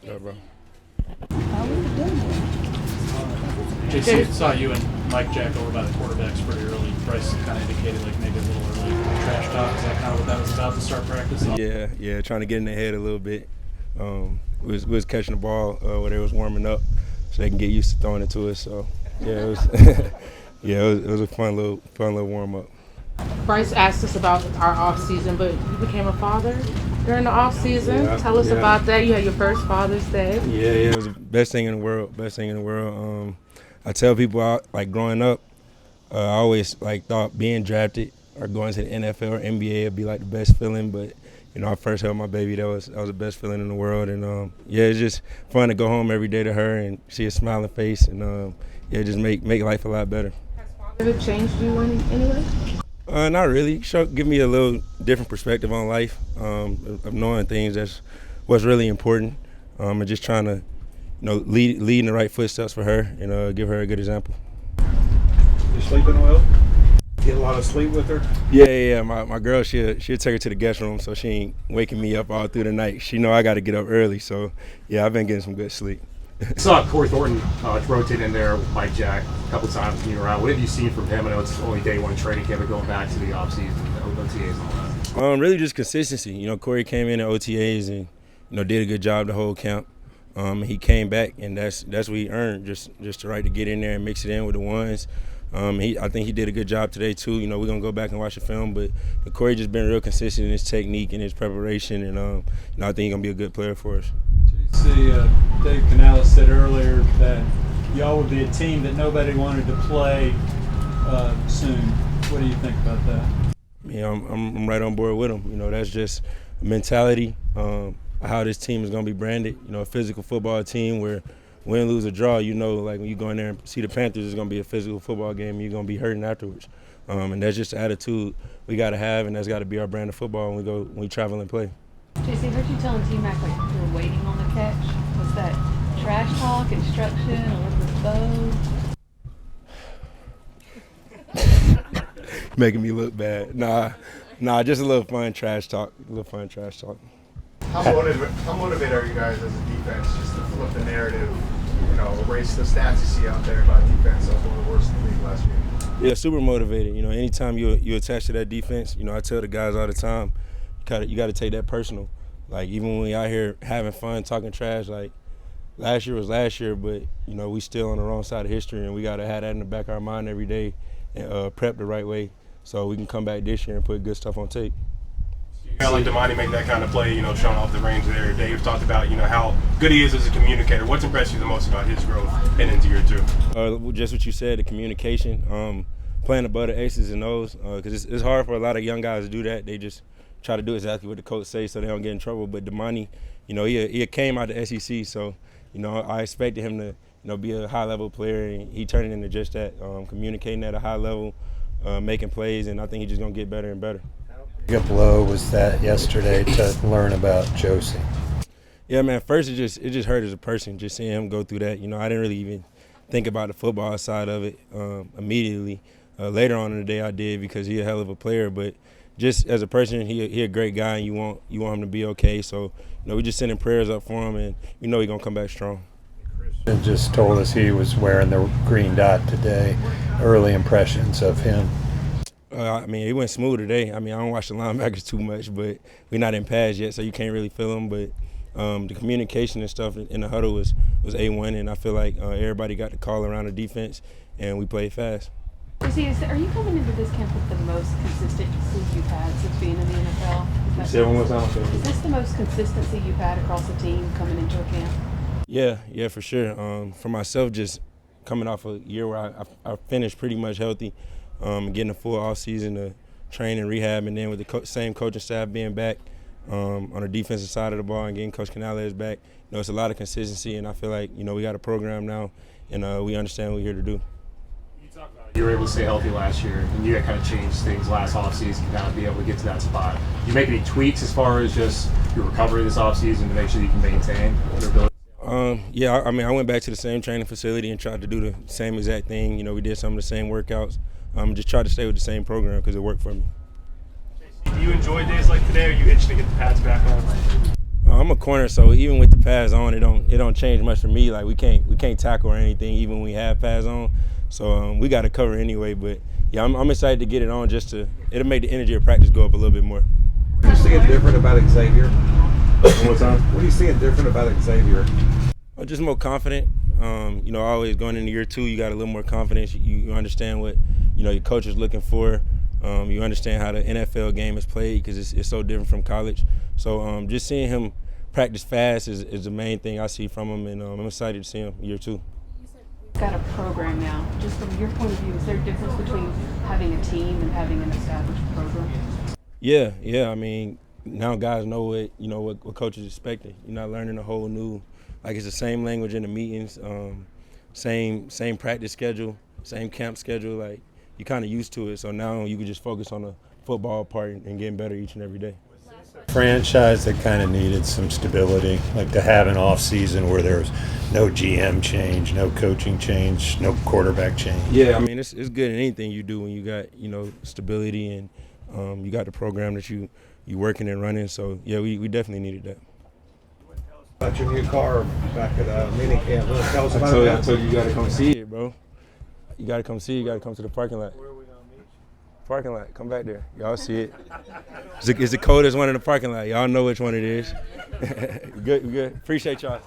Yeah, bro. How we doing? Jaycee, saw you and Mike Jack over by the quarterbacks pretty early. Bryce kind of indicated like maybe a little early trash talk. Is that kind of what that was about to start practice? Yeah, trying to get in their head a little bit. We was catching the ball where they was warming up, so they can get used to throwing it to us. So yeah, it was it was a fun little warm up. Bryce asked us about our off season, but you became a father during the off season. Yeah, Tell us yeah. about that. You had your first Father's Day. Yeah, it was the best thing in the world. I tell people, like growing up, I always like thought being drafted or going to the NFL or NBA would be like the best feeling. But I first held my baby. That was the best feeling in the world. And it's just fun to go home every day to her and see a smiling face, and just make life a lot better. Has fatherhood changed you in any way? Not really. Give me a little different perspective on life, of knowing things that's what's really important, and just trying to, lead in the right footsteps for her and give her a good example. You sleeping well? Get a lot of sleep with her? Yeah. My girl, she'll take her to the guest room, so she ain't waking me up all through the night. She know I got to get up early, so yeah, I've been getting some good sleep. Saw Corey Thornton rotate in there with Mike Jack a couple times when you were out. What have you seen from him? I know it's only day one training camp, but going back to the offseason, OTAs and all that. Really just consistency. Corey came in at OTAs and did a good job the whole camp. He came back, and that's what he earned, just the right to get in there and mix it in with the ones. I think he did a good job today too. We're gonna go back and watch the film, but Corey just been real consistent in his technique and his preparation, and I think he's gonna be a good player for us. Dave Canales said earlier that y'all would be a team that nobody wanted to play soon. What do you think about that? I'm right on board with him. That's just a mentality, how this team is going to be branded. A physical football team where win, lose, or draw, like when you go in there and see the Panthers, it's going to be a physical football game and you're going to be hurting afterwards. And that's just the attitude we got to have, and that's got to be our brand of football when we travel and play. Jaycee, heard you telling T-Mac like you were waiting on the catch. Was that trash talk, instruction, a little bit of both? Making me look bad. Nah, just a little fun trash talk. How motivated are you guys as a defense just to flip the narrative, erase the stats you see out there about defense as one of the worst in the league last year? Yeah, super motivated. Anytime you attach to that defense, I tell the guys all the time, you got to take that personal. Like, even when we out here having fun, talking trash, like, last year was last year, but, we still on the wrong side of history, and we got to have that in the back of our mind every day and prep the right way so we can come back this year and put good stuff on tape. Kind of like Damani made that kind of play, showing off the range there. Dave talked about, how good he is as a communicator. What's impressed you the most about his growth heading into year two? Just what you said, the communication, playing above the X's and O's, because it's hard for a lot of young guys to do that. They just try to do exactly what the coach says so they don't get in trouble. But Damani, he came out the SEC, so, I expected him to, be a high-level player, and he turned into just that, communicating at a high level, making plays, and I think he's just going to get better and better. How big a blow was that yesterday to learn about Jaycee? Yeah, man, first it just hurt as a person, just seeing him go through that. I didn't really even think about the football side of it immediately. Later on in the day I did, because he's a hell of a player, but just as a person, he a great guy, and you want him to be okay. So, we just sending prayers up for him, and he's going to come back strong. Christian just told us he was wearing the green dot today. Early impressions of him? It went smooth today. I don't watch the linebackers too much, but we're not in pads yet, so you can't really feel them. But the communication and stuff in the huddle was A1, and I feel like everybody got the call around the defense, and we played fast. Jaycee, are you coming into this camp with the most consistency you've had since being in the NFL? Say it one more time. Is this the most consistency you've had across the team coming into a camp? Yeah, for sure. For myself, just coming off a year where I finished pretty much healthy, getting a full offseason to train and rehab, and then with the same coaching staff being back on the defensive side of the ball and getting Coach Canales back, it's a lot of consistency, and I feel like, we got a program now, and we understand what we're here to do. You were able to stay healthy last year, and you had kind of changed things last offseason to kind of be able to get to that spot. You make any tweaks as far as just your recovery this offseason to make sure you can maintain your ability? I went back to the same training facility and tried to do the same exact thing. We did some of the same workouts. Just tried to stay with the same program because it worked for me. Do you enjoy days like today, or are you itching to get the pads back on? I'm a corner, so even with the pass on, it don't change much for me. Like we can't tackle or anything, even when we have pass on. So we got to cover anyway. But yeah, I'm excited to get it on. It'll make the energy of practice go up a little bit more. What are you seeing different about Xavier? One more time. What are you seeing different about Xavier? I'm just more confident. Always going into year 2, you got a little more confidence. You understand what your coach is looking for. You understand how the NFL game is played because it's so different from college. So just seeing him practice fast is the main thing I see from him, and I'm excited to see him year 2. You've got a program now. Just from your point of view, is there a difference between having a team and having an established program? Yeah. I mean, now guys know what coach is expecting. You're not learning a whole new, like it's the same language in the meetings, same practice schedule, same camp schedule. Like you're kind of used to it. So now you can just focus on the football part and getting better each and every day. Franchise that kind of needed some stability, like to have an off season where there's no GM change, no coaching change, no quarterback change. Yeah, I mean it's good in anything you do when you got stability and you got the program that you working and running. So yeah, we definitely needed that. About your new car back at minicamp. Tell us about it. I told you got to come see it, bro. You got to come see it. You got to come to the parking lot. Where are we gonna meet? Parking lot. Come back there. Y'all see it. It's the coldest one in the parking lot. Y'all know which one it is. Good. Appreciate y'all.